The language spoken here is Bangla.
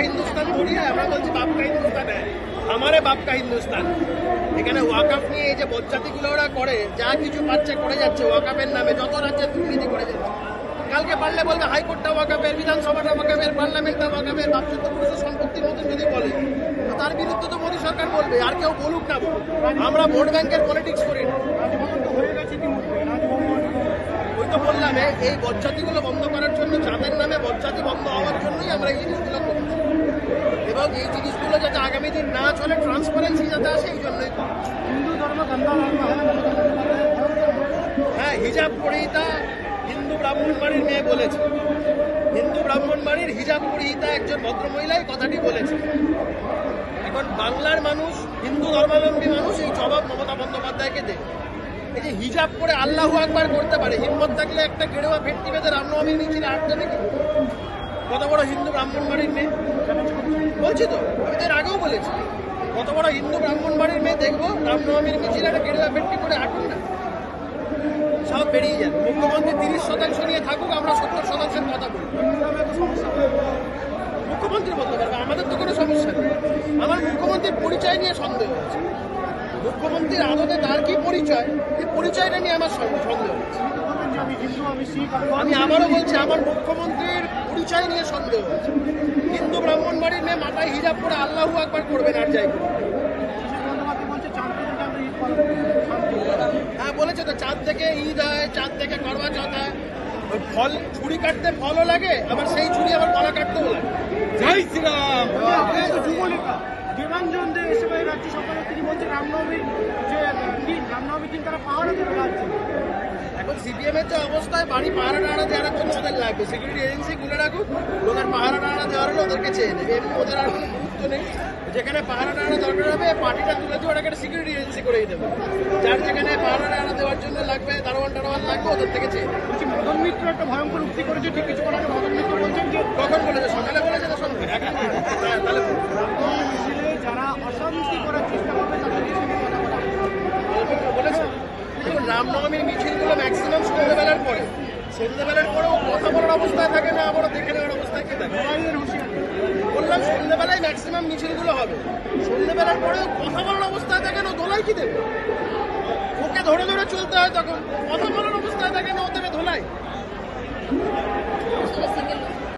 হিন্দুস্তান করি, আমরা বলছি বাপ কা হিন্দুস্তান আমারে বাপ কা হিন্দুস্তান। এখানে ওয়াকাফ নিয়ে এই যে বজ্জাতিগুলো ওরা করে, যা কিছু পাচ্ছে করে যাচ্ছে ওয়াকাফের নামে, যত রাজ্যে দুর্নীতি করে যাচ্ছে। কালকে পারলে বলবে হাইকোর্টটা ওয়াকাফের, বিধানসভাটা ওয়াকাফের, পার্লামেন্টটা ওয়াকাফের, বাপচোদ্দ পুরুষের সম্পত্তির মতন যদি বলে, তো তার বিরুদ্ধে তো মোদী সরকার বলবে, আর কেউ বলুক না বলুক। আমরা ভোট ব্যাংকের পলিটিক্স করি না। ওই তো বললাম, এই বজ্জাতিগুলো বন্ধ করার জন্য, যাদের নামে বজ্জাতি বন্ধ হওয়ার জন্যই আমরা এই জিনিসগুলো করছি, এবং এই জিনিসগুলো যাতে আগামী দিন না চলে, ট্রান্সপারেন্সি যাতে আসে, এই জন্যই। হিন্দু ধর্ম হ্যাঁ, হিজাব পরিহিতা হিন্দু ব্রাহ্মণ বাড়ির মেয়ে বলেছে, হিন্দু ব্রাহ্মণ বাড়ির হিজাব পরিহিতা একজন ভদ্রমহিলাই কথাটি বলেছে। এখন বাংলার মানুষ, হিন্দু ধর্মাবলম্বী মানুষ এই জবাব মমতা বন্দ্যোপাধ্যায়কে দেবে। এই যে হিজাব করে আল্লাহু আকবার করতে পারে, হিম্মত থাকলে একটা গেরুয়া ভেট্টি বেঁধে রামনবমী মিছিল আটকে নাকি কত বড় হিন্দু ব্রাহ্মণ বাড়ির মেয়ে বলছি তো, আমি তো এর আগেও বলেছি, কত বড় হিন্দু ব্রাহ্মণ বাড়ির মেয়ে দেখবো রামনবমীর মিছিল একটা গেরুয়া ভেট্টি করে আটুন না, সব বেরিয়ে যাবে। মুখ্যমন্ত্রী 30% নিয়ে থাকুক, আমরা 70% কথা বলি, মুখ্যমন্ত্রী বলতে পারবে, আমাদের তো কোনো সমস্যা নেই। আমার মুখ্যমন্ত্রীর পরিচয় নিয়ে সন্দেহ আছে, মুখ্যমন্ত্রীর আদতে তার কি পরিচয়, এই পরিচয়টা নিয়ে আমার সন্দেহ আছে। আমি আবারও বলছি, আমার মুখ্যমন্ত্রীর পরিচয় নিয়ে সন্দেহ আছে। হিন্দু ব্রাহ্মণ বাড়ির মেয়ে মাথায় হিজাব করে আল্লাহু আকবার করবেন, আর যাই করবেন। হ্যাঁ বলেছে তো, চাঁদ থেকে ঈদ হয়, চাঁদ থেকে করবা চৌথ হয়। ওই ফল ছুরি কাটতে ফলও লাগে, আবার সেই ছুরি আবার কলা কাটতেও লাগে। জয় শ্রীরাম। দেবাঞ্জন দে এসে রাজ্য সরকারের তিনি বলছেন রামনবমীর যে রামনবমীর দিন তারা পাহাড়ে দেবে রাজ্যে। এখন সিপিএম এর যে অবস্থায়, বাড়ি পাহারা টাহারা দেওয়ার জন্য ওদের লাগবে, সিকিউরিটি এজেন্সি খুলে রাখুক, ওদের পাহারা টাহারা দেওয়ার হলে ওদেরকে চেয়ে নেবে, এমনি ওদের আর কোনো গুরুত্ব নেই। যেখানে পাহারা টাহারা দরকার হবে, পার্টিটা তুলে দিয়ে ওটাকে সিকিউরিটি এজেন্সি করেই দেবে, যার যেখানে পাহারা টাহারা দেওয়ার জন্য লাগবে, দারোয়ান টারোয়ান লাগবে, ওদের থেকে চেয়ে নেবে। বলছি মদন মিত্র একটা ভয়ঙ্কর উক্তি করেছে, ঠিক কিছুক্ষণ আগে মদন মিত্র বলছেন যে, কখন বলেছে? সকালে বলেছে না সন্ধ্যে? তাহলে যারা অশান্তি করার চেষ্টা করবে তাদেরকে বলেছে। দেখুন, রামনবমীর মিছিলগুলো ম্যাক্সিমাম সন্ধ্যেবেলার পরে, সন্ধ্যেবেলার পরেও কথা বলার অবস্থায় থাকে না, আবারও দেখে নেওয়ার অবস্থায় কে থাকে? বললাম সন্ধ্যেবেলায় ম্যাক্সিমাম মিছিলগুলো হবে, সন্ধ্যেবেলার পরেও কথা বলার অবস্থায় থাকে না, ধোলাই কি দেবে? ওকে ধরে ধরে চলতে হয়, তখন কথা বলার অবস্থায় থাকে না, ও দেবে ধোলাই।